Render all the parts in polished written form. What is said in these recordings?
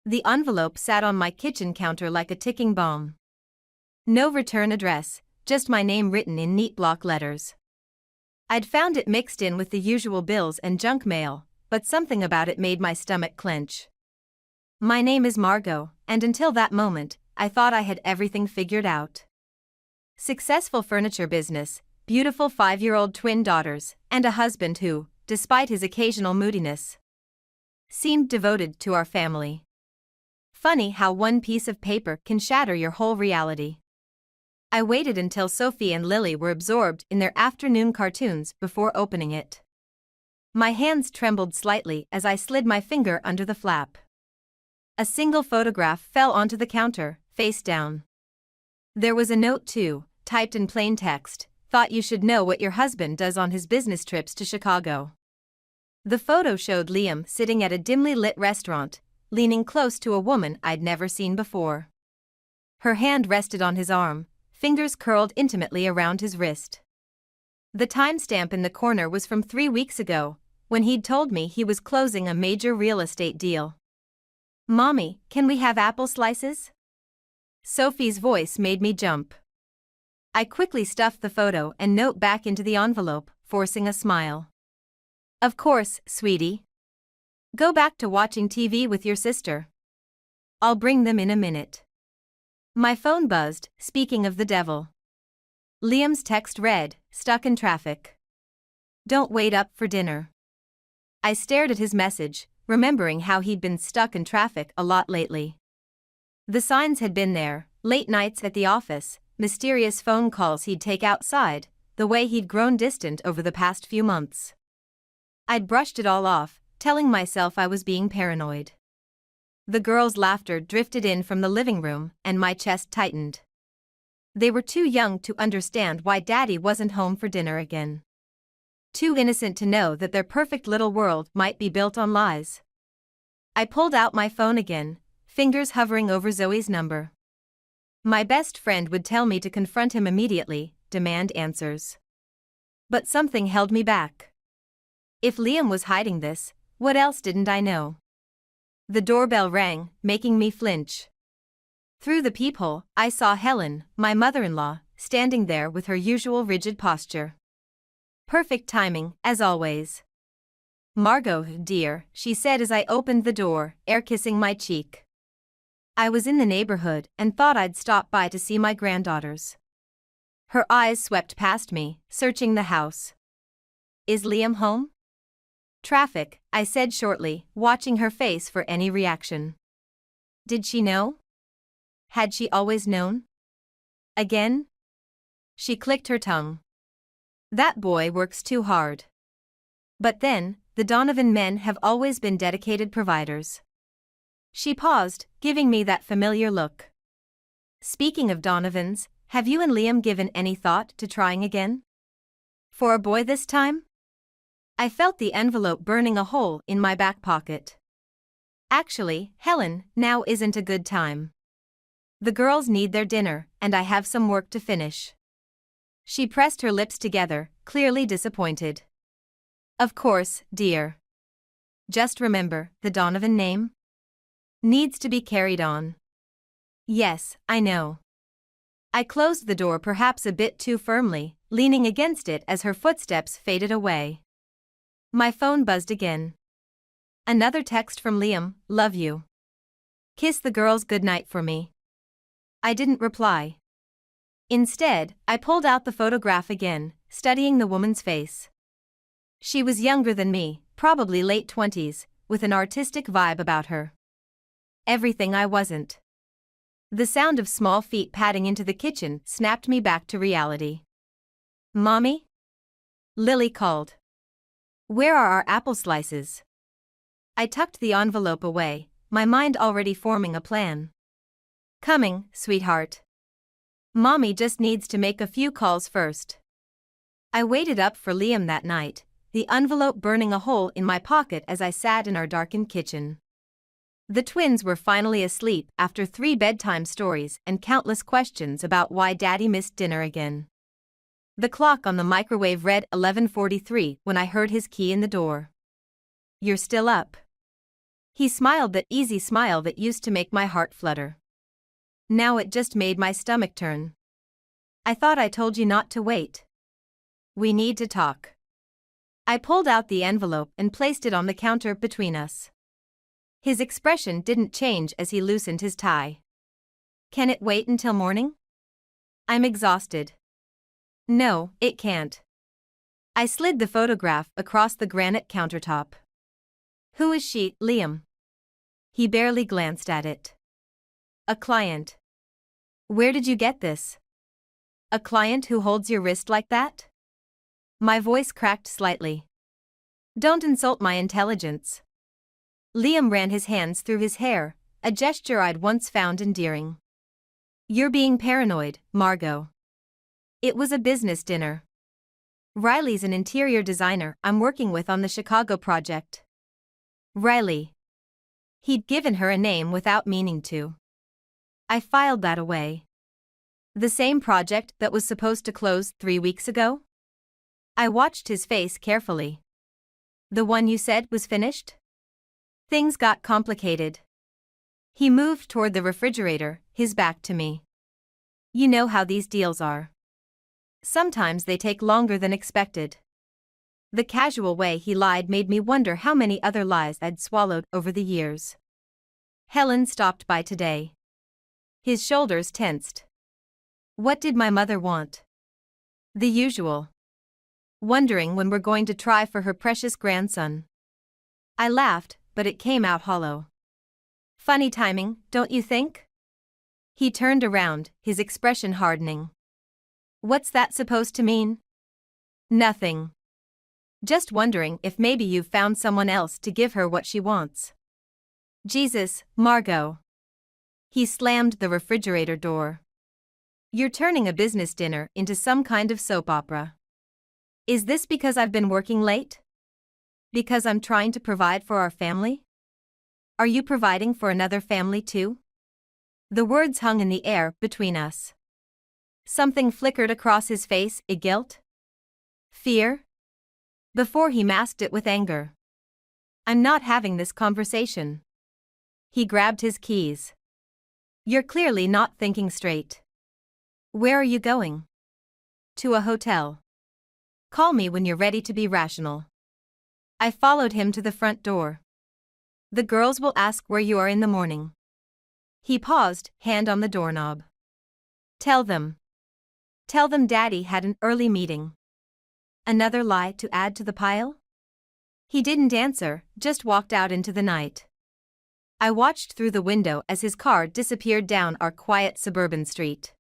The envelope sat on my kitchen counter like a ticking bomb. No return address, just my name written in neat block letters. I'd found it mixed in with the usual bills and junk mail, but something about it made my stomach clench. My name is Margot, and until that moment, I thought I had everything figured out. Successful furniture business, beautiful 5-year-old twin daughters, and a husband who, despite his occasional moodiness, seemed devoted to our family. Funny how one piece of paper can shatter your whole reality. I waited until Sophie and Lily were absorbed in their afternoon cartoons before opening it. My hands trembled slightly as I slid my finger under the flap. A single photograph fell onto the counter, face down. There was a note too, typed in plain text: "Thought you should know what your husband does on his business trips to Chicago." The photo showed Liam sitting at a dimly lit restaurant, leaning close to a woman I'd never seen before. Her hand rested on his arm, fingers curled intimately around his wrist. The timestamp in the corner was from 3 weeks ago, when he'd told me he was closing a major real estate deal. "Mommy, can we have apple slices?" Sophie's voice made me jump. I quickly stuffed the photo and note back into the envelope, forcing a smile. "Of course, sweetie. Go back to watching TV with your sister. I'll bring them in a minute." My phone buzzed, speaking of the devil. Liam's text read, "Stuck in traffic. Don't wait up for dinner." I stared at his message, remembering how he'd been stuck in traffic a lot lately. The signs had been there: late nights at the office, mysterious phone calls he'd take outside, the way he'd grown distant over the past few months. I'd brushed it all off, telling myself I was being paranoid. The girls' laughter drifted in from the living room, and my chest tightened. They were too young to understand why Daddy wasn't home for dinner again. Too innocent to know that their perfect little world might be built on lies. I pulled out my phone again, fingers hovering over Zoe's number. My best friend would tell me to confront him immediately, demand answers. But something held me back. If Liam was hiding this, what else didn't I know? The doorbell rang, making me flinch. Through the peephole, I saw Helen, my mother-in-law, standing there with her usual rigid posture. Perfect timing, as always. "Margot, dear," she said as I opened the door, air-kissing my cheek. I was in the neighborhood and thought I'd stop by to see my granddaughters. Her eyes swept past me, searching the house. "Is Liam home?" "Traffic," I said shortly, watching her face for any reaction. Did she know? Had she always known? Again? She clicked her tongue. "That boy works too hard." But then, the Donovan men have always been dedicated providers. She paused, giving me that familiar look. "Speaking of Donovans, have you and Liam given any thought to trying again? For a boy this time?" I felt the envelope burning a hole in my back pocket. "Actually, Helen, now isn't a good time. The girls need their dinner, and I have some work to finish." She pressed her lips together, clearly disappointed. "Of course, dear. Just remember, the Donovan name needs to be carried on." "Yes, I know." I closed the door perhaps a bit too firmly, leaning against it as her footsteps faded away. My phone buzzed again. Another text from Liam: "Love you. Kiss the girls goodnight for me." I didn't reply. Instead, I pulled out the photograph again, studying the woman's face. She was younger than me, probably late 20s, with an artistic vibe about her. Everything I wasn't. The sound of small feet padding into the kitchen snapped me back to reality. "Mommy?" Lily called. "Where are our apple slices?" I tucked the envelope away, my mind already forming a plan. "Coming, sweetheart. Mommy just needs to make a few calls first." I waited up for Liam that night, the envelope burning a hole in my pocket as I sat in our darkened kitchen. The twins were finally asleep after 3 bedtime stories and countless questions about why Daddy missed dinner again. The clock on the microwave read 11:43 when I heard his key in the door. "You're still up?" He smiled that easy smile that used to make my heart flutter. Now it just made my stomach turn. I thought I told you not to wait. We need to talk. I pulled out the envelope and placed it on the counter between us. His expression didn't change as he loosened his tie. Can it wait until morning? I'm exhausted. No, it can't. I slid the photograph across the granite countertop. Who is she, Liam? He barely glanced at it. A client. Where did you get this? A client who holds your wrist like that? My voice cracked slightly. Don't insult my intelligence. Liam ran his hands through his hair, a gesture I'd once found endearing. You're being paranoid, Margot. It was a business dinner. Riley's an interior designer I'm working with on the Chicago project. Riley. He'd given her a name without meaning to. I filed that away. The same project that was supposed to close 3 weeks ago? I watched his face carefully. The one you said was finished? Things got complicated. He moved toward the refrigerator, his back to me. You know how these deals are. Sometimes they take longer than expected. The casual way he lied made me wonder how many other lies I'd swallowed over the years. Helen stopped by today. His shoulders tensed. What did my mother want? The usual. Wondering when we're going to try for her precious grandson. I laughed, but it came out hollow. Funny timing, don't you think? He turned around, his expression hardening. What's that supposed to mean? Nothing. Just wondering if maybe you've found someone else to give her what she wants. Jesus, Margot. He slammed the refrigerator door. You're turning a business dinner into some kind of soap opera. Is this because I've been working late? Because I'm trying to provide for our family? Are you providing for another family too? The words hung in the air between us. Something flickered across his face, guilt? Fear? Before he masked it with anger. I'm not having this conversation. He grabbed his keys. You're clearly not thinking straight. Where are you going? To a hotel. Call me when you're ready to be rational. I followed him to the front door. The girls will ask where you are in the morning. He paused, hand on the doorknob. Tell them. Tell them Daddy had an early meeting. Another lie to add to the pile? He didn't answer, just walked out into the night. I watched through the window as his car disappeared down our quiet suburban street.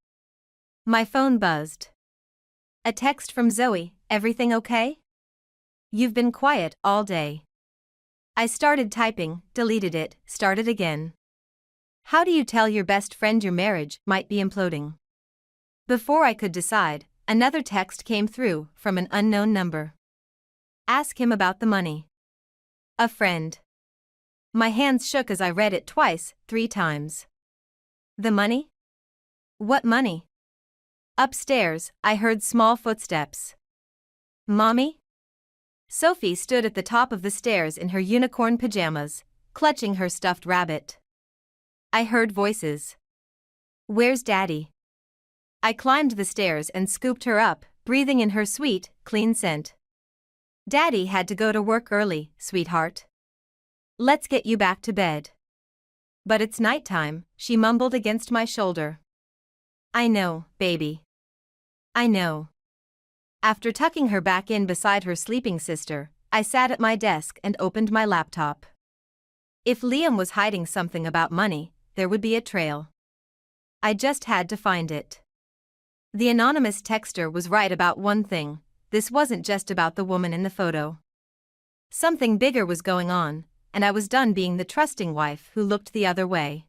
My phone buzzed. A text from Zoe, everything okay? You've been quiet all day. I started typing, deleted it, started again. How do you tell your best friend your marriage might be imploding? Before I could decide, another text came through from an unknown number. Ask him about the money. A friend. My hands shook as I read it twice, 3 times. The money? What money? Upstairs, I heard small footsteps. Mommy? Sophie stood at the top of the stairs in her unicorn pajamas, clutching her stuffed rabbit. I heard voices. Where's Daddy? I climbed the stairs and scooped her up, breathing in her sweet, clean scent. Daddy had to go to work early, sweetheart. Let's get you back to bed. But it's nighttime, she mumbled against my shoulder. I know, baby. I know. After tucking her back in beside her sleeping sister, I sat at my desk and opened my laptop. If Liam was hiding something about money, there would be a trail. I just had to find it. The anonymous texter was right about one thing: this wasn't just about the woman in the photo. Something bigger was going on, and I was done being the trusting wife who looked the other way.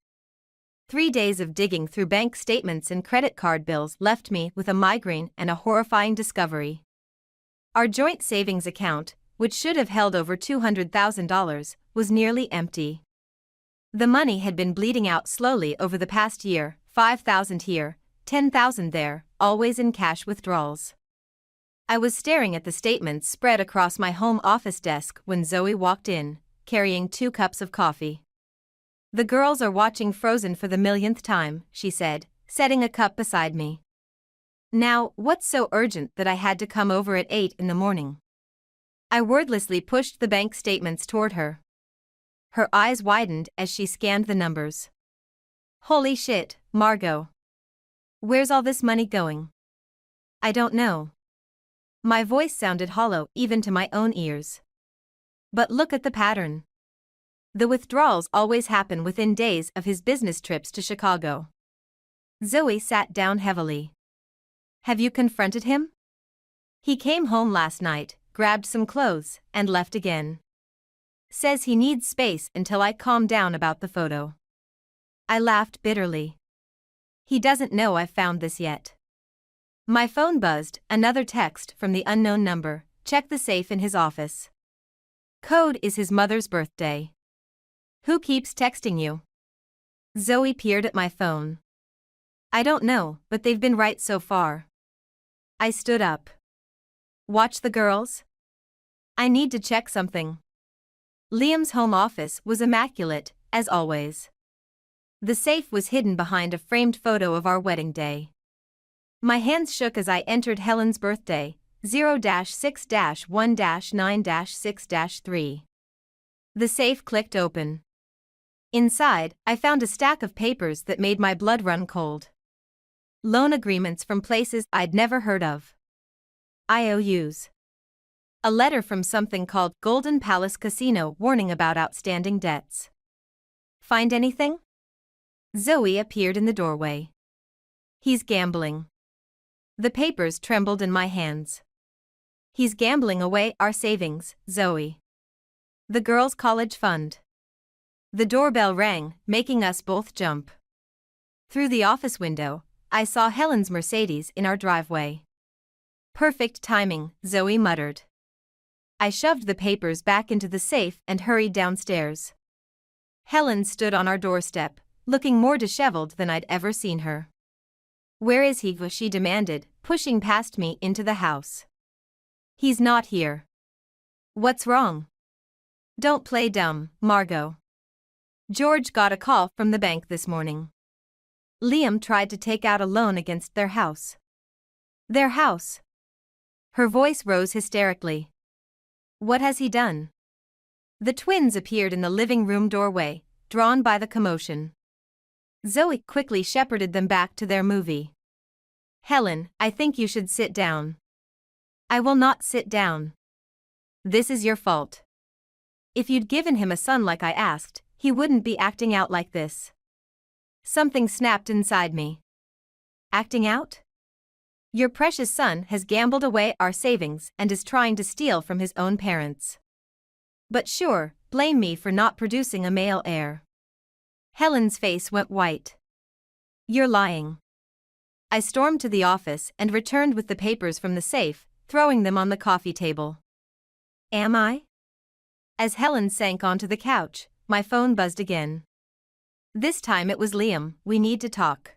3 days of digging through bank statements and credit card bills left me with a migraine and a horrifying discovery. Our joint savings account, which should have held over $200,000, was nearly empty. The money had been bleeding out slowly over the past year, $5,000 here, $10,000 there, always in cash withdrawals. I was staring at the statements spread across my home office desk when Zoe walked in, carrying 2 cups of coffee. "The girls are watching Frozen for the millionth time," she said, setting a cup beside me. "Now, what's so urgent that I had to come over at 8 in the morning?" I wordlessly pushed the bank statements toward her. Her eyes widened as she scanned the numbers. "Holy shit, Margot. Where's all this money going?" "I don't know." My voice sounded hollow even to my own ears. "But look at the pattern. The withdrawals always happen within days of his business trips to Chicago." Zoe sat down heavily. "Have you confronted him?" "He came home last night, grabbed some clothes, and left again. Says he needs space until I calm down about the photo." I laughed bitterly. "He doesn't know I've found this yet." My phone buzzed, another text from the unknown number: "Check the safe in his office. Code is his mother's birthday." "Who keeps texting you?" Zoe peered at my phone. "I don't know, but they've been right so far." I stood up. "Watch the girls? I need to check something." Liam's home office was immaculate, as always. The safe was hidden behind a framed photo of our wedding day. My hands shook as I entered Helen's birthday, 0-6-1-9-6-3. The safe clicked open. Inside, I found a stack of papers that made my blood run cold. Loan agreements from places I'd never heard of. IOUs. A letter from something called Golden Palace Casino warning about outstanding debts. "Find anything?" Zoe appeared in the doorway. "He's gambling." The papers trembled in my hands. "He's gambling away our savings, Zoe. The girls' college fund." The doorbell rang, making us both jump. Through the office window, I saw Helen's Mercedes in our driveway. "Perfect timing," Zoe muttered. I shoved the papers back into the safe and hurried downstairs. Helen stood on our doorstep, looking more disheveled than I'd ever seen her. "Where is he?" she demanded, pushing past me into the house. "He's not here." "What's wrong?" "Don't play dumb, Margot. George got a call from the bank this morning. Liam tried to take out a loan against their house." "Their house?" Her voice rose hysterically. "What has he done?" The twins appeared in the living room doorway, drawn by the commotion. Zoe quickly shepherded them back to their movie. "Helen, I think you should sit down." "I will not sit down. This is your fault. If you'd given him a son like I asked, he wouldn't be acting out like this." Something snapped inside me. "Acting out? Your precious son has gambled away our savings and is trying to steal from his own parents. But sure, blame me for not producing a male heir." Helen's face went white. "You're lying." I stormed to the office and returned with the papers from the safe, throwing them on the coffee table. "Am I?" As Helen sank onto the couch, my phone buzzed again. This time it was Liam. "We need to talk.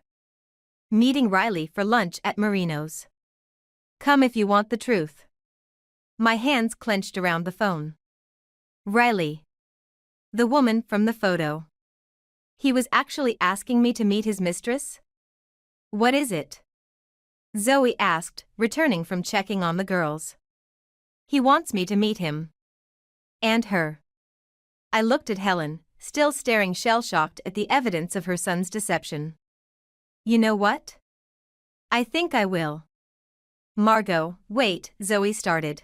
Meeting Riley for lunch at Marino's. Come if you want the truth." My hands clenched around the phone. Riley. The woman from the photo. He was actually asking me to meet his mistress? "What is it?" Zoe asked, returning from checking on the girls. "He wants me to meet him. And her." I looked at Helen, still staring shell-shocked at the evidence of her son's deception. "You know what? I think I will." "Margot, wait," Zoe started.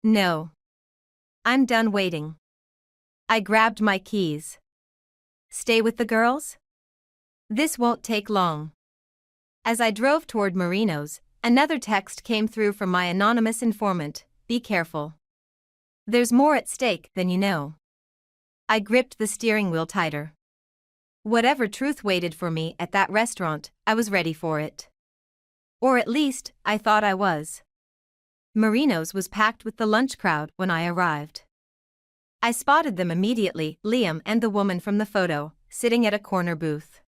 "No. I'm done waiting." I grabbed my keys. "Stay with the girls? This won't take long." As I drove toward Marino's, another text came through from my anonymous informant: "Be careful. There's more at stake than you know." I gripped the steering wheel tighter. Whatever truth waited for me at that restaurant, I was ready for it. Or at least, I thought I was. Marino's was packed with the lunch crowd when I arrived. I spotted them immediately: Liam and the woman from the photo, sitting at a corner booth.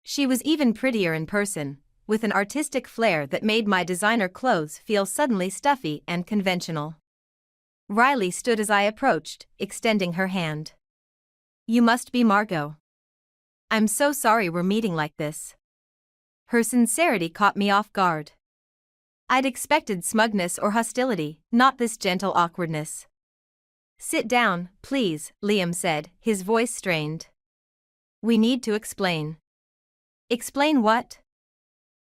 She was even prettier in person, with an artistic flair that made my designer clothes feel suddenly stuffy and conventional. Riley stood as I approached, extending her hand. You must be Margot. I'm so sorry we're meeting like this. Her sincerity caught me off guard. I'd expected smugness or hostility, not this gentle awkwardness. Sit down, please, Liam said, his voice strained. We need to explain. Explain what?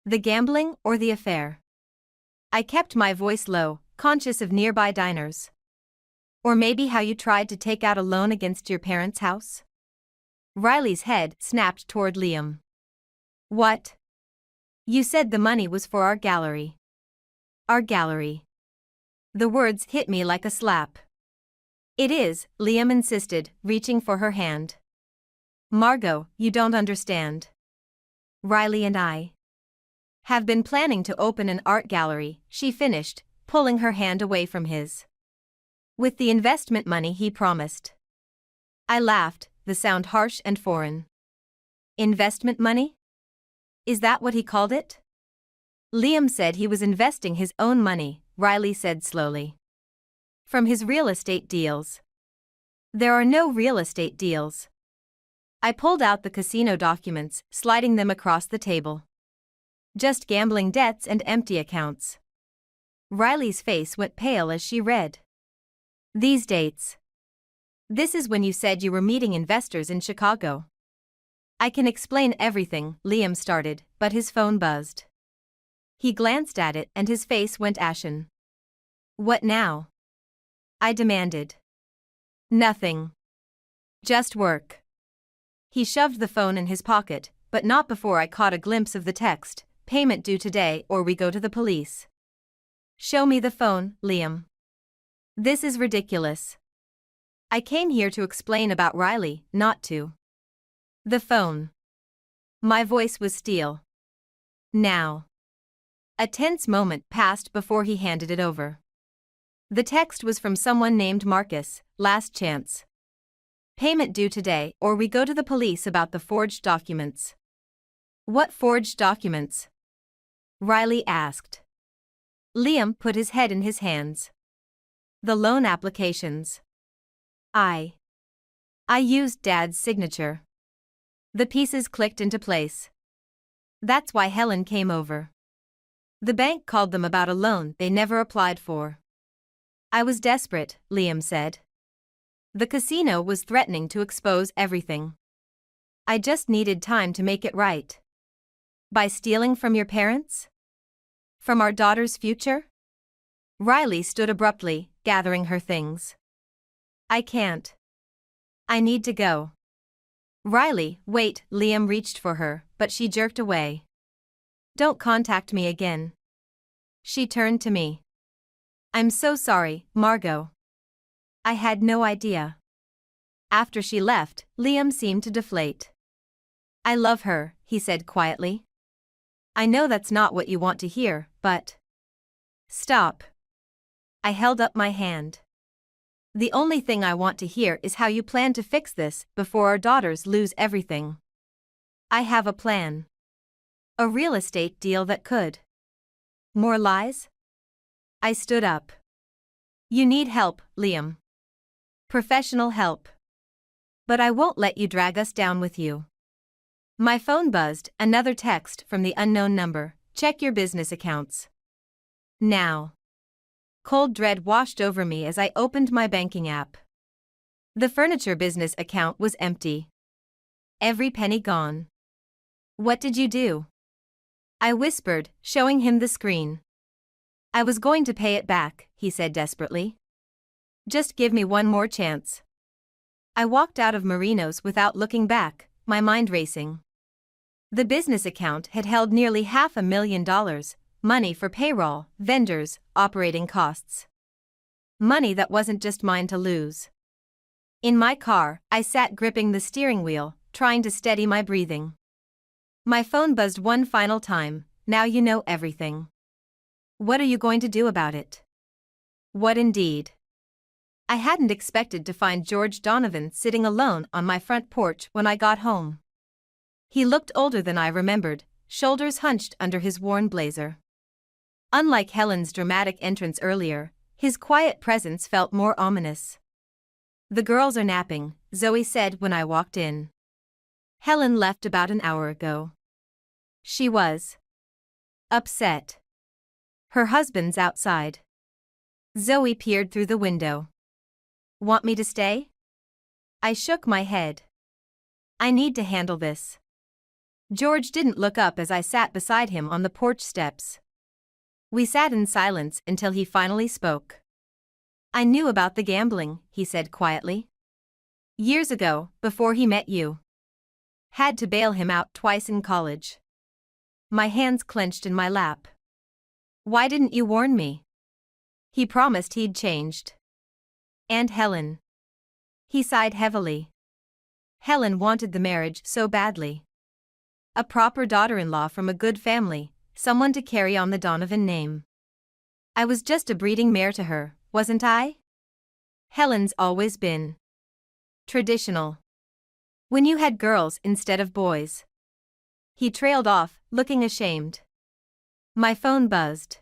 The gambling or the affair? I kept my voice low, conscious of nearby diners. Or maybe how you tried to take out a loan against your parents' house? Riley's head snapped toward Liam. What? You said the money was for our gallery. Our gallery. The words hit me like a slap. It is, Liam insisted, reaching for her hand. Margot, you don't understand. Riley and I have been planning to open an art gallery, she finished, pulling her hand away from his. With the investment money he promised. I laughed, the sound harsh and foreign. Investment money? Is that what he called it? Liam said he was investing his own money, Riley said slowly. From his real estate deals. There are no real estate deals. I pulled out the casino documents, sliding them across the table. Just gambling debts and empty accounts. Riley's face went pale as she read. These dates. This is when you said you were meeting investors in Chicago. I can explain everything, Liam started, but his phone buzzed. He glanced at it and his face went ashen. What now? I demanded. Nothing. Just work. He shoved the phone in his pocket, but not before I caught a glimpse of the text, payment due today or we go to the police. Show me the phone, Liam. This is ridiculous. I came here to explain about Riley, not to. The phone. My voice was steel. Now. A tense moment passed before he handed it over. The text was from someone named Marcus, last chance. Payment due today or we go to the police about the forged documents. What forged documents? Riley asked. Liam put his head in his hands. The loan applications. I used Dad's signature. The pieces clicked into place. That's why Helen came over. The bank called them about a loan they never applied for. I was desperate, Liam said. The casino was threatening to expose everything. I just needed time to make it right. By stealing from your parents? From our daughter's future? Riley stood abruptly, gathering her things. I can't. I need to go. Riley, wait, Liam reached for her, but she jerked away. Don't contact me again. She turned to me. I'm so sorry, Margot. I had no idea. After she left, Liam seemed to deflate. I love her, he said quietly. I know that's not what you want to hear, but... Stop. I held up my hand. The only thing I want to hear is how you plan to fix this before our daughters lose everything. I have a plan. A real estate deal that could. More lies? I stood up. You need help, Liam. Professional help. But I won't let you drag us down with you. My phone buzzed, another text from the unknown number. Check your business accounts. Now. Cold dread washed over me as I opened my banking app. The furniture business account was empty. Every penny gone. What did you do? I whispered, showing him the screen. I was going to pay it back, he said desperately. Just give me one more chance. I walked out of Marino's without looking back, my mind racing. The business account had held nearly $500,000, money for payroll, vendors, operating costs. Money that wasn't just mine to lose. In my car, I sat gripping the steering wheel, trying to steady my breathing. My phone buzzed one final time. Now you know everything. What are you going to do about it? What indeed? I hadn't expected to find George Donovan sitting alone on my front porch when I got home. He looked older than I remembered, shoulders hunched under his worn blazer. Unlike Helen's dramatic entrance earlier, His quiet presence felt more ominous. "The girls are napping," Zoe said when I walked in. "Helen left about an hour ago." She was upset. "Her husband's outside." Zoe peered through the window. "Want me to stay?" I shook my head. "I need to handle this." George didn't look up as I sat beside him on the porch steps. We sat in silence until he finally spoke. "I knew about the gambling," he said quietly. "Years ago, before he met you. Had to bail him out twice in college." My hands clenched in my lap. "Why didn't you warn me?" "He promised he'd changed." "And Helen." He sighed heavily. "Helen wanted the marriage so badly. A proper daughter-in-law from a good family, someone to carry on the Donovan name. I was just a breeding mare to her, wasn't I? Helen's always been traditional. When you had girls instead of boys." He trailed off, looking ashamed. My phone buzzed.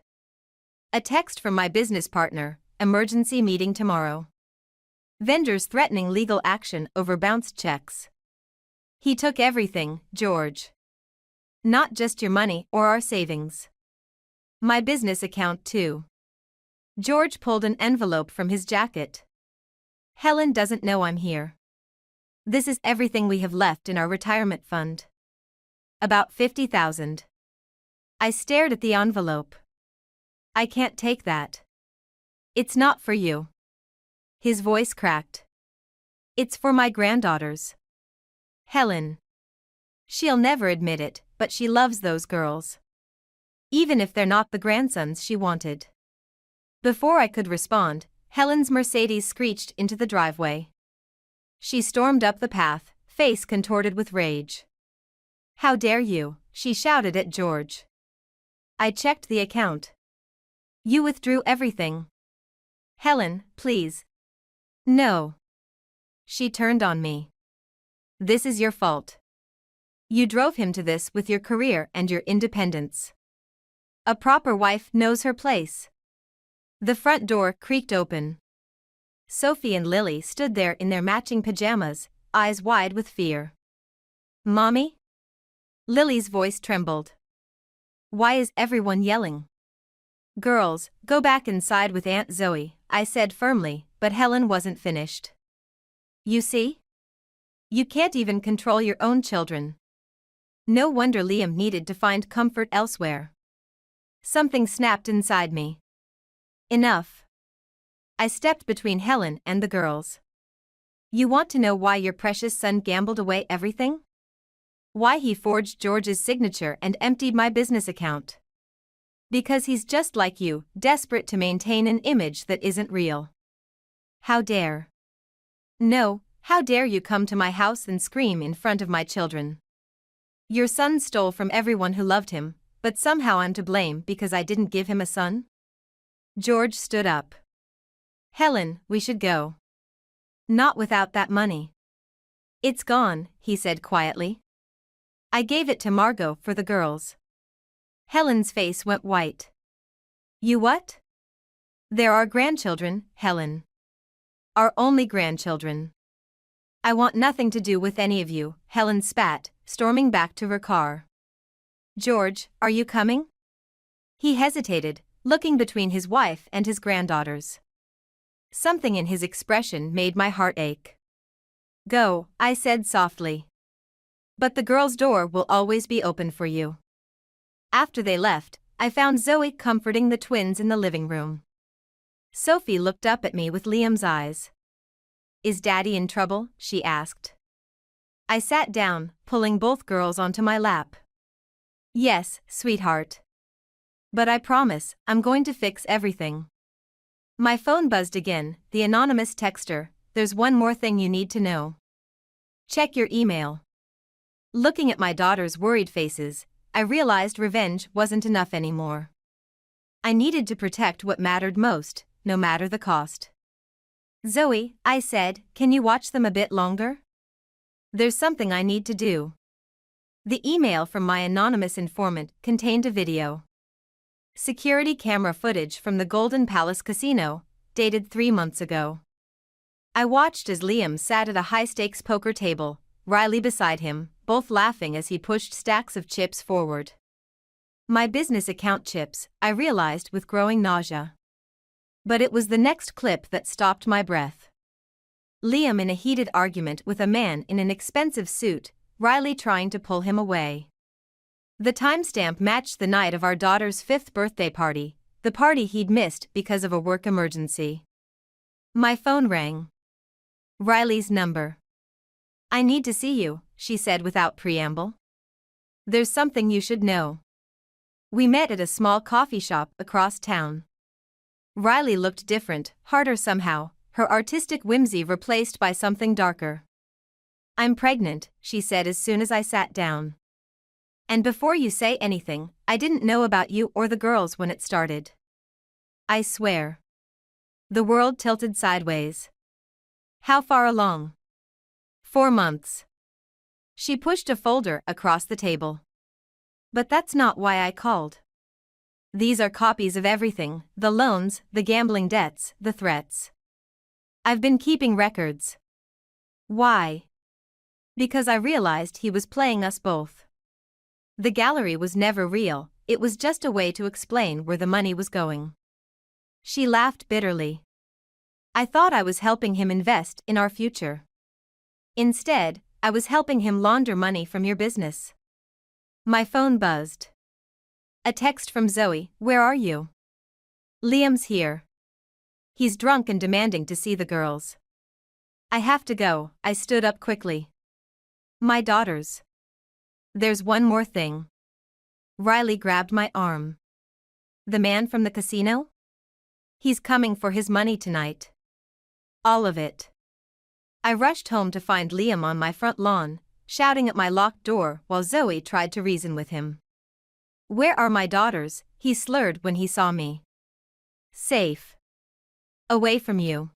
A text from my business partner: "Emergency meeting tomorrow. Vendors threatening legal action over bounced checks." "He took everything, George. Not just your money or our savings. My business account too." George pulled an envelope from his jacket. "Helen doesn't know I'm here. This is everything we have left in our retirement fund. About 50,000. I stared at the envelope. "I can't take that." "It's not for you." His voice cracked. "It's for my granddaughters. Helen. She'll never admit it, but she loves those girls. Even if they're not the grandsons she wanted." Before I could respond, Helen's Mercedes screeched into the driveway. She stormed up the path, face contorted with rage. "How dare you!" she shouted at George. I checked the account. "You withdrew everything." "Helen, please." "No." She turned on me. "This is your fault. You drove him to this with your career and your independence. A proper wife knows her place." The front door creaked open. Sophie and Lily stood there in their matching pajamas, eyes wide with fear. "Mommy?" Lily's voice trembled. "Why is everyone yelling?" "Girls, go back inside with Aunt Zoe," I said firmly, but Helen wasn't finished. "You see? You can't even control your own children." No wonder Liam needed to find comfort elsewhere. Something snapped inside me. Enough. I stepped between Helen and the girls. "You want to know why your precious son gambled away everything? Why he forged George's signature and emptied my business account? Because he's just like you, desperate to maintain an image that isn't real." "How dare." "No, how dare you come to my house and scream in front of my children? Your son stole from everyone who loved him, but somehow I'm to blame because I didn't give him a son?" George stood up. "Helen, we should go." "Not without that money." "It's gone," he said quietly. "I gave it to Margot for the girls." Helen's face went white. "You what?" "They're our grandchildren, Helen. Our only grandchildren." "I want nothing to do with any of you," Helen spat, storming back to her car. "George, are you coming?" He hesitated, looking between his wife and his granddaughters. Something in his expression made my heart ache. "Go," I said softly. "But the girls' door will always be open for you." After they left, I found Zoe comforting the twins in the living room. Sophie looked up at me with Liam's eyes. "Is Daddy in trouble?" she asked. I sat down, pulling both girls onto my lap. "Yes, sweetheart. But I promise, I'm going to fix everything." My phone buzzed again, the anonymous texter: "There's one more thing you need to know. Check your email." Looking at my daughter's worried faces, I realized revenge wasn't enough anymore. I needed to protect what mattered most, no matter the cost. "Zoe," I said, "can you watch them a bit longer? There's something I need to do." The email from my anonymous informant contained a video. Security camera footage from the Golden Palace Casino, dated 3 months ago. I watched as Liam sat at a high-stakes poker table, Riley beside him, both laughing as he pushed stacks of chips forward. My business account chips, I realized with growing nausea. But it was the next clip that stopped my breath. Liam in a heated argument with a man in an expensive suit, Riley trying to pull him away. The timestamp matched the night of our daughter's 5th birthday party, the party he'd missed because of a work emergency. My phone rang. Riley's number. "I need to see you," she said without preamble. "There's something you should know." We met at a small coffee shop across town. Riley looked different, harder somehow, her artistic whimsy replaced by something darker. "I'm pregnant," she said as soon as I sat down. "And before you say anything, I didn't know about you or the girls when it started." "I swear." The world tilted sideways. "How far along?" 4 months. She pushed a folder across the table. "But that's not why I called. These are copies of everything, the loans, the gambling debts, the threats. I've been keeping records." "Why?" "Because I realized he was playing us both. The gallery was never real, it was just a way to explain where the money was going." She laughed bitterly. "I thought I was helping him invest in our future. Instead, I was helping him launder money from your business." My phone buzzed. A text from Zoe, "Where are you?" "Liam's here. He's drunk and demanding to see the girls." "I have to go," I stood up quickly. "My daughters." "There's one more thing." Riley grabbed my arm. "The man from the casino? He's coming for his money tonight. All of it." I rushed home to find Liam on my front lawn, shouting at my locked door while Zoe tried to reason with him. "Where are my daughters?" he slurred when he saw me. "Safe. Away from you.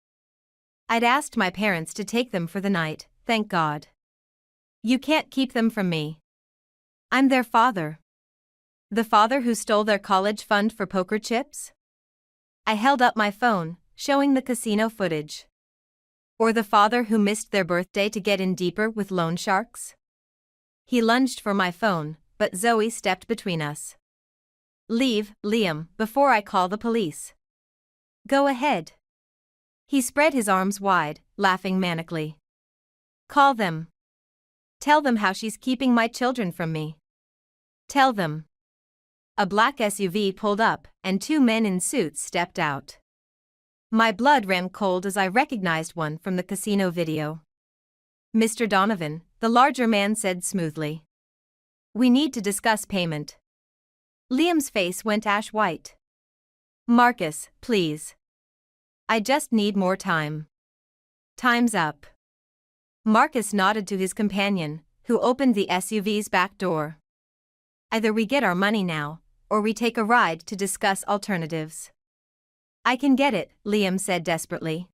I'd asked my parents to take them for the night, thank God. You can't keep them from me. I'm their father." "The father who stole their college fund for poker chips?" I held up my phone, showing the casino footage. "Or the father who missed their birthday to get in deeper with loan sharks?" He lunged for my phone, but Zoe stepped between us. "Leave, Liam, before I call the police." "Go ahead." He spread his arms wide, laughing manically. "Call them. Tell them how she's keeping my children from me. Tell them." A black SUV pulled up, and 2 men in suits stepped out. My blood ran cold as I recognized one from the casino video. "Mr. Donovan," the larger man said smoothly. "We need to discuss payment." Liam's face went ash white. "Marcus, please. I just need more time." "Time's up." Marcus nodded to his companion, who opened the SUV's back door. "Either we get our money now, or we take a ride to discuss alternatives." "I can get it," Liam said desperately.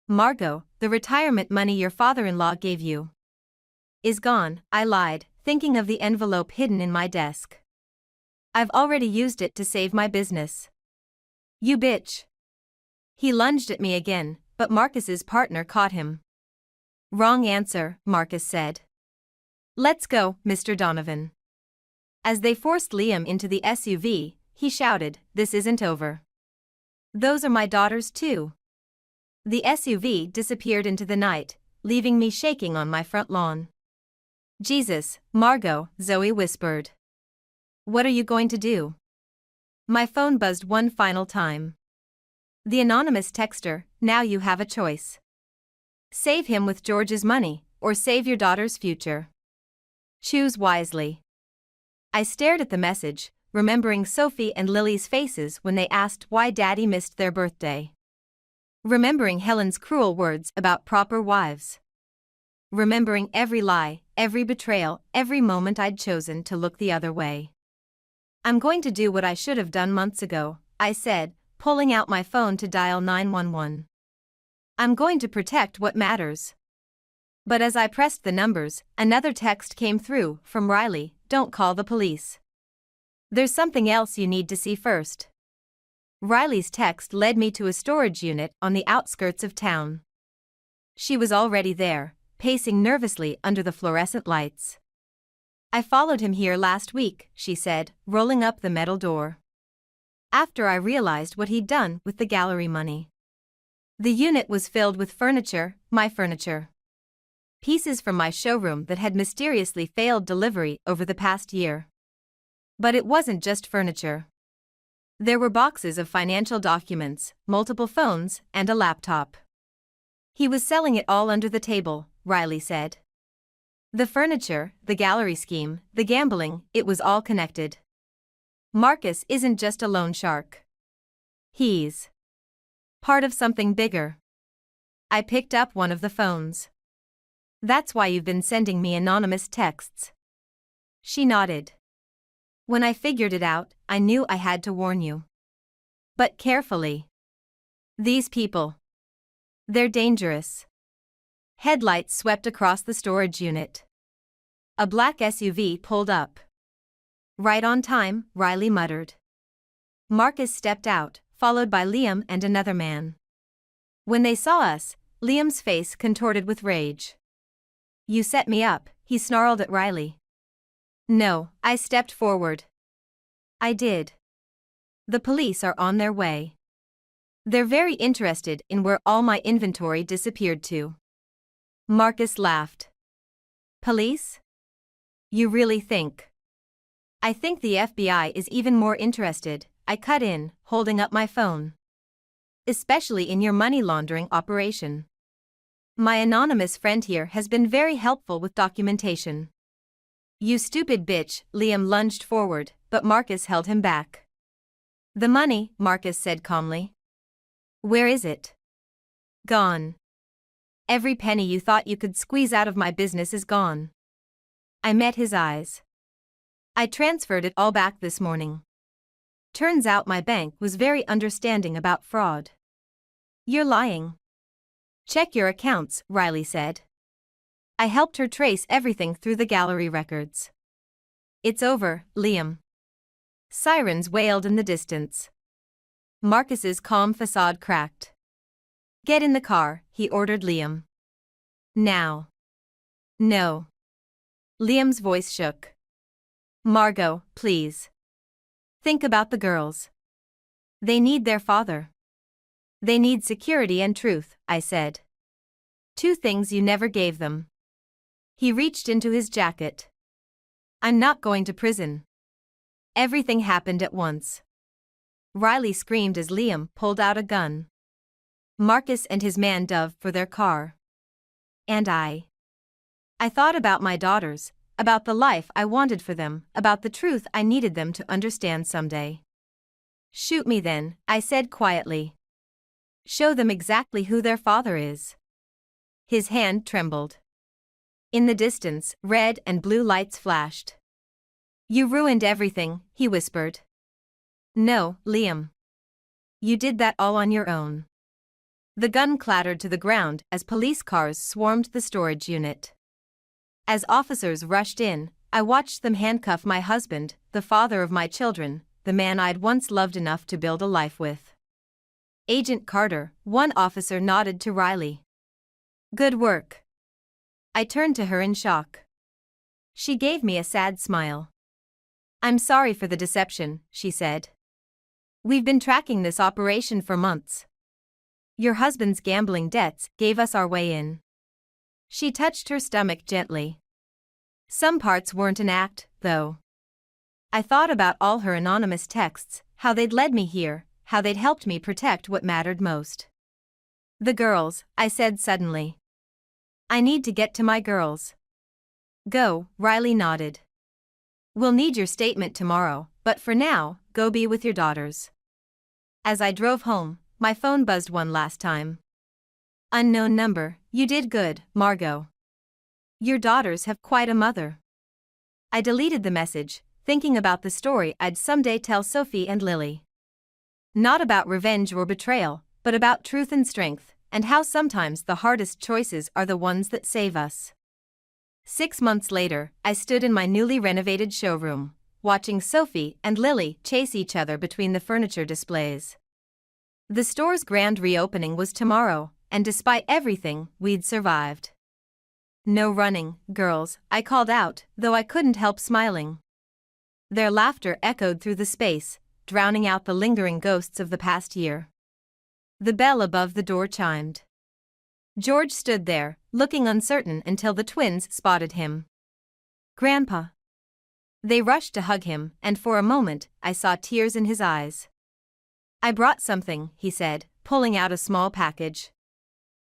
"Margot, the retirement money your father-in-law gave you." "Is gone," I lied, thinking of the envelope hidden in my desk. "I've already used it to save my business." "You bitch." He lunged at me again, but Marcus's partner caught him. "Wrong answer," Marcus said. "Let's go, Mr. Donovan." As they forced Liam into the SUV, he shouted, "This isn't over. Those are my daughters too." The SUV disappeared into the night, leaving me shaking on my front lawn. "Jesus, Margot," Zoe whispered. "What are you going to do?" My phone buzzed one final time. The anonymous texter, "Now you have a choice. Save him with George's money, or save your daughter's future. Choose wisely." I stared at the message, remembering Sophie and Lily's faces when they asked why Daddy missed their birthday. Remembering Helen's cruel words about proper wives. Remembering every lie, every betrayal, every moment I'd chosen to look the other way. "I'm going to do what I should have done months ago," I said, pulling out my phone to dial 911. "I'm going to protect what matters." But as I pressed the numbers, another text came through from Riley, "Don't call the police. There's something else you need to see first. Riley's text led me to a storage unit on the outskirts of town. She was already there, pacing nervously under the fluorescent lights. I followed him here last week, she said, rolling up the metal door. After I realized what he'd done with the gallery money. The unit was filled with furniture, my furniture. Pieces from my showroom that had mysteriously failed delivery over the past year. But it wasn't just furniture. There were boxes of financial documents, multiple phones, and a laptop. He was selling it all under the table, Riley said. The furniture, the gallery scheme, the gambling, it was all connected. Marcus isn't just a loan shark. He's part of something bigger. I picked up one of the phones. That's why you've been sending me anonymous texts. She nodded. When I figured it out, I knew I had to warn you. But carefully. These people. They're dangerous. Headlights swept across the storage unit. A black SUV pulled up. Right on time, Riley muttered. Marcus stepped out, followed by Liam and another man. When they saw us, Liam's face contorted with rage. You set me up, he snarled at Riley. No, I stepped forward. I did. The police are on their way. They're very interested in where all my inventory disappeared to. Marcus laughed. Police? You really think? I think the FBI is even more interested, I cut in, holding up my phone. Especially in your money laundering operation. My anonymous friend here has been very helpful with documentation. You stupid bitch, Liam lunged forward, but Marcus held him back. The money, Marcus said calmly. Where is it? Gone. Every penny you thought you could squeeze out of my business is gone. I met his eyes. I transferred it all back this morning. Turns out my bank was very understanding about fraud. You're lying. Check your accounts, Riley said. I helped her trace everything through the gallery records. It's over, Liam. Sirens wailed in the distance. Marcus's calm facade cracked. Get in the car, he ordered Liam. Now. No. Liam's voice shook. Margot, please. Think about the girls. They need their father. They need security and truth, I said. Two things you never gave them. He reached into his jacket. I'm not going to prison. Everything happened at once. Riley screamed as Liam pulled out a gun. Marcus and his man dove for their car. And I thought about my daughters, about the life I wanted for them, about the truth I needed them to understand someday. Shoot me then, I said quietly. Show them exactly who their father is. His hand trembled. In the distance, red and blue lights flashed. You ruined everything, he whispered. No, Liam. You did that all on your own. The gun clattered to the ground as police cars swarmed the storage unit. As officers rushed in, I watched them handcuff my husband, the father of my children, the man I'd once loved enough to build a life with. Agent Carter, one officer nodded to Riley. Good work. I turned to her in shock. She gave me a sad smile. I'm sorry for the deception, she said. We've been tracking this operation for months. Your husband's gambling debts gave us our way in. She touched her stomach gently. Some parts weren't an act, though. I thought about all her anonymous texts, how they'd led me here, how they'd helped me protect what mattered most. The girls, I said suddenly. I need to get to my girls. Go, Riley nodded. We'll need your statement tomorrow, but for now, go be with your daughters. As I drove home, my phone buzzed one last time. Unknown number, you did good, Margot. Your daughters have quite a mother. I deleted the message, thinking about the story I'd someday tell Sophie and Lily. Not about revenge or betrayal, but about truth and strength, and how sometimes the hardest choices are the ones that save us. 6 months later, I stood in my newly renovated showroom, watching Sophie and Lily chase each other between the furniture displays. The store's grand reopening was tomorrow, and despite everything, we'd survived. "No running, girls," I called out, though I couldn't help smiling. Their laughter echoed through the space, drowning out the lingering ghosts of the past year. The bell above the door chimed. George stood there, looking uncertain until the twins spotted him. "Grandpa." They rushed to hug him, and for a moment, I saw tears in his eyes. "I brought something," he said, pulling out a small package.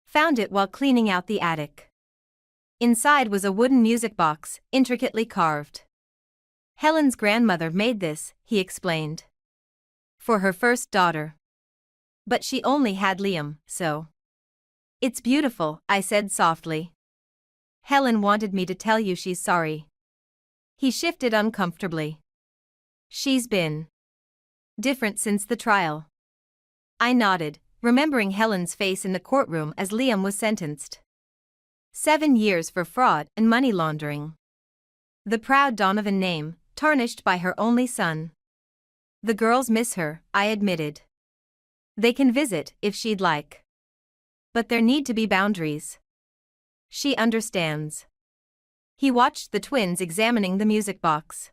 "Found it while cleaning out the attic." Inside was a wooden music box, intricately carved. "Helen's grandmother made this," he explained. "For her first daughter. But she only had Liam, so." "It's beautiful," I said softly. "Helen wanted me to tell you she's sorry." He shifted uncomfortably. "She's been different since the trial." I nodded, remembering Helen's face in the courtroom as Liam was sentenced. 7 years for fraud and money laundering. The proud Donovan name, tarnished by her only son. "The girls miss her," I admitted. "They can visit if she'd like. But there need to be boundaries." "She understands." He watched the twins examining the music box.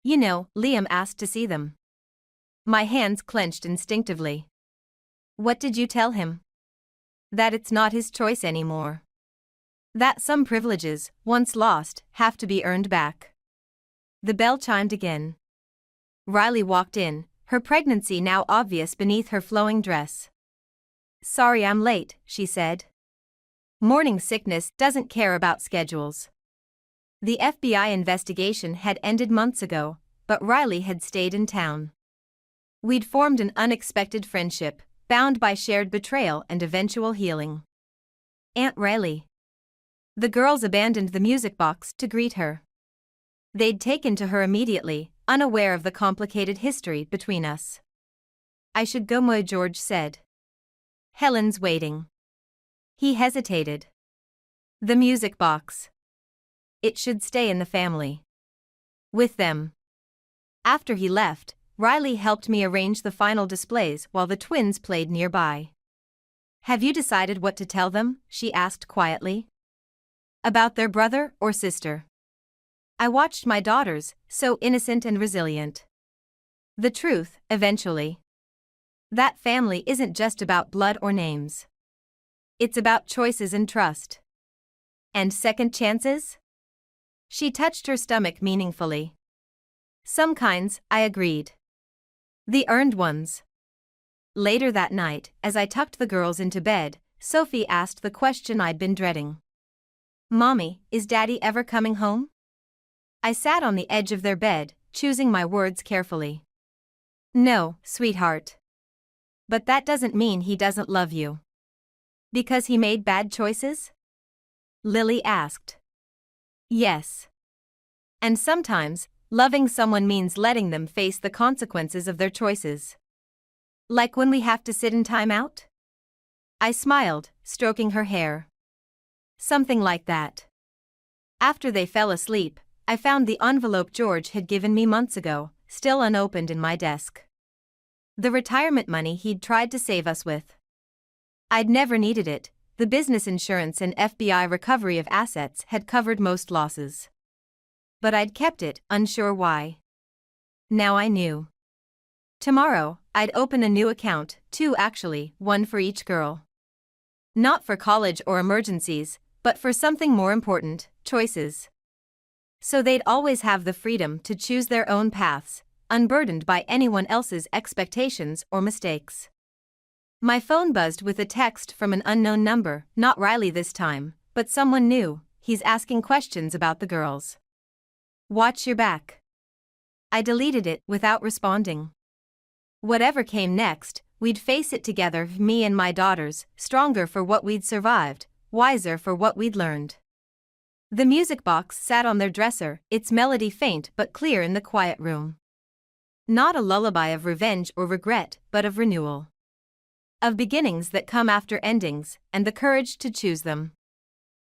"You know, Liam asked to see them." My hands clenched instinctively. "What did you tell him?" "That it's not his choice anymore. That some privileges, once lost, have to be earned back." The bell chimed again. Riley walked in, her pregnancy now obvious beneath her flowing dress. "Sorry I'm late," she said. Morning sickness doesn't care about schedules. The FBI investigation had ended months ago, but Riley had stayed in town. We'd formed an unexpected friendship, bound by shared betrayal and eventual healing. "Aunt Riley." The girls abandoned the music box to greet her. They'd taken to her immediately, unaware of the complicated history between us. "I should go," George said. "Helen's waiting." He hesitated. "The music box. It should stay in the family. With them." After he left, Riley helped me arrange the final displays while the twins played nearby. "Have you decided what to tell them?" she asked quietly. "About their brother or sister?" I watched my daughters, so innocent and resilient. "The truth, eventually. That family isn't just about blood or names. It's about choices and trust. And second chances?" She touched her stomach meaningfully. "Some kinds," I agreed. "The earned ones." Later that night, as I tucked the girls into bed, Sophie asked the question I'd been dreading. "Mommy, is Daddy ever coming home?" I sat on the edge of their bed, choosing my words carefully. "No, sweetheart. But that doesn't mean he doesn't love you." "Because he made bad choices?" Lily asked. "Yes. And sometimes, loving someone means letting them face the consequences of their choices. Like when we have to sit in timeout?" I smiled, stroking her hair. "Something like that." After they fell asleep, I found the envelope George had given me months ago, still unopened in my desk. The retirement money he'd tried to save us with. I'd never needed it. The business insurance and FBI recovery of assets had covered most losses. But I'd kept it, unsure why. Now I knew. Tomorrow, I'd open a new account, 2 actually, 1 for each girl. Not for college or emergencies, but for something more important, choices. So they'd always have the freedom to choose their own paths, unburdened by anyone else's expectations or mistakes. My phone buzzed with a text from an unknown number, not Riley this time, but someone new. "He's asking questions about the girls. Watch your back." I deleted it without responding. Whatever came next, we'd face it together, me and my daughters, stronger for what we'd survived, wiser for what we'd learned. The music box sat on their dresser, its melody faint but clear in the quiet room. Not a lullaby of revenge or regret, but of renewal. Of beginnings that come after endings, and the courage to choose them.